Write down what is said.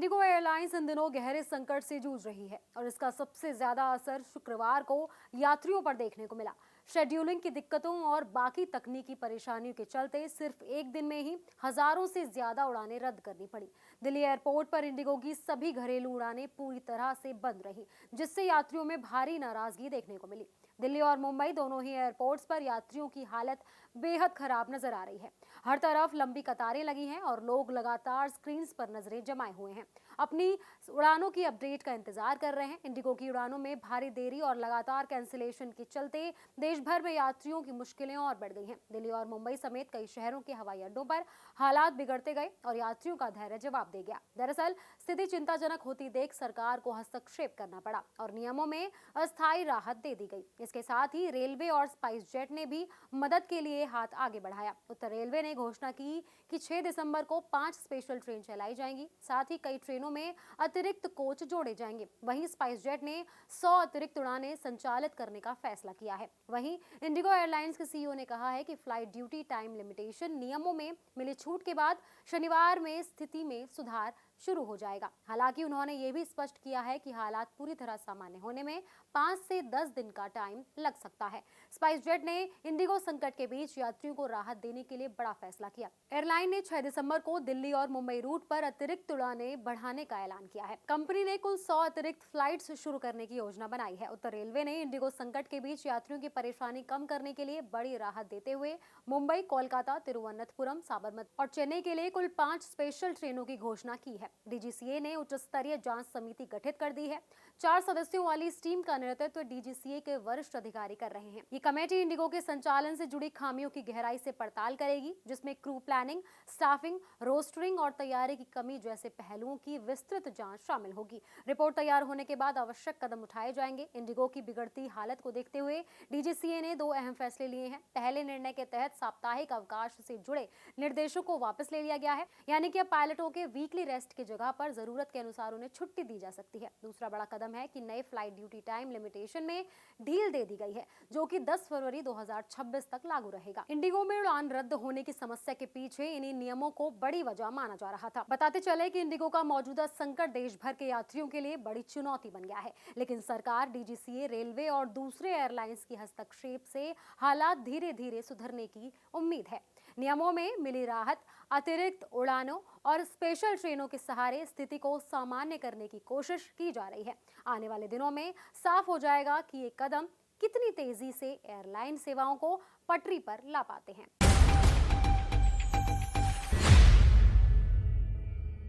Indigo airlines इन दिनों गहरे संकट से जूझ रही है और इसका सबसे ज्यादा असर शुक्रवार को यात्रियों पर देखने को मिला। शेड्यूलिंग की दिक्कतों और बाकी तकनीकी परेशानियों के चलते सिर्फ एक दिन में ही हजारों से ज्यादा उड़ानें रद्द करनी पड़ी। दिल्ली एयरपोर्ट पर इंडिगो की सभी घरेलू उड़ानें पूरी तरह से बंद रही, जिससे यात्रियों में भारी नाराजगी देखने को मिली। दिल्ली और मुंबई दोनों ही एयरपोर्ट्स पर यात्रियों की हालत बेहद खराब नजर आ रही है। हर तरफ लंबी कतारें लगी हैं और लोग लगातार स्क्रीन पर नजरें जमाए हुए हैं, अपनी उड़ानों की अपडेट का इंतजार कर रहे हैं। इंडिगो की उड़ानों में भारी देरी और लगातार कैंसिलेशन के चलते देश भर में यात्रियों की मुश्किलें और बढ़ गई हैं। दिल्ली और मुंबई समेत कई शहरों के हवाई अड्डों पर हालात बिगड़ते गए और यात्रियों का धैर्य जवाब दे गया। दरअसल स्थिति चिंताजनक होती देख सरकार को हस्तक्षेप करना पड़ा और नियमों में अस्थायी राहत दे दी गई। इसके साथ ही रेलवे और स्पाइस जेट ने भी मदद के लिए हाथ आगे बढ़ाया। उत्तर रेलवे ने घोषणा की कि 6 दिसंबर को 5 स्पेशल ट्रेन चलाई जाएंगी। साथ ही कई ट्रेनों में अतिरिक्त कोच जोड़े जाएंगे। वहीं स्पाइस जेट ने 100 अतिरिक्त उड़ानें संचालित करने का फैसला किया है। वहीं इंडिगो एयरलाइंस के सीईओ ने कहा है कि फ्लाइट ड्यूटी टाइम लिमिटेशन नियमों में मिली छूट के बाद शनिवार में स्थिति में सुधार शुरू हो जाएगा। हालांकि उन्होंने ये भी स्पष्ट किया है कि हालात पूरी तरह सामान्य होने में 5 से 10 दिन का टाइम लग सकता है। स्पाइस जेट ने इंडिगो संकट के बीच यात्रियों को राहत देने के लिए बड़ा फैसला किया। एयरलाइन ने 6 दिसंबर को दिल्ली और मुंबई रूट पर अतिरिक्त उड़ानें बढ़ाने का ऐलान किया है। कंपनी ने कुल 100 अतिरिक्त फ्लाइट्स शुरू करने की योजना बनाई है। उत्तर रेलवे ने इंडिगो संकट के बीच यात्रियों की परेशानी कम करने के लिए बड़ी राहत देते हुए मुंबई, कोलकाता, तिरुवनंतपुरम, साबरमती और चेन्नई के लिए कुल 5 स्पेशल ट्रेनों की घोषणा की है। डीजीसीए ने उच्च स्तरीय जांच समिति गठित कर दी है। 4 सदस्यों वाली इस टीम का नेतृत्व डीजीसीए के वरिष्ठ अधिकारी कर रहे हैं। ये कमेटी इंडिगो के संचालन से जुड़ी खामियों की गहराई से पड़ताल करेगी, जिसमें क्रू प्लानिंग, स्टाफिंग, रोस्टरिंग और तैयारी की कमी जैसे पहलुओं की विस्तृत जांच शामिल होगी। रिपोर्ट तैयार होने के बाद आवश्यक कदम उठाए जाएंगे। इंडिगो की बिगड़ती हालत को देखते हुए डीजीसीए ने 2 अहम फैसले लिए हैं। पहले निर्णय के तहत साप्ताहिक अवकाश से जुड़े निर्देशों को वापस ले लिया गया है, यानी कि अब पायलटों के वीकली रेस्ट की जगह पर जरूरत के अनुसार उन्हें छुट्टी दी जा सकती है। दूसरा बड़ा कदम है कि नए फ्लाइट ड्यूटी टाइम लिमिटेशन में ढील दे दी गई है, जो कि 10 फरवरी 2026 तक लागू रहेगा। इंडिगो में उड़ान रद्द होने की समस्या के पीछे इन्हीं नियमों को बड़ी वजह माना जा रहा था। बताते चले कि इंडिगो का मौजूदा संकट देश भर के यात्रियों के लिए बड़ी चुनौती बन गया है, लेकिन सरकार, डीजीसीए, रेलवे और दूसरे एयरलाइंस की हस्तक्षेप से हालात धीरे धीरे सुधरने की उम्मीद है। नियमों में मिली राहत, अतिरिक्त उड़ानों और स्पेशल ट्रेनों के सहारे स्थिति को सामान्य करने की कोशिश की जा रही है। आने वाले दिनों में साफ हो जाएगा कि ये कदम कितनी तेजी से एयरलाइन सेवाओं को पटरी पर ला पाते हैं।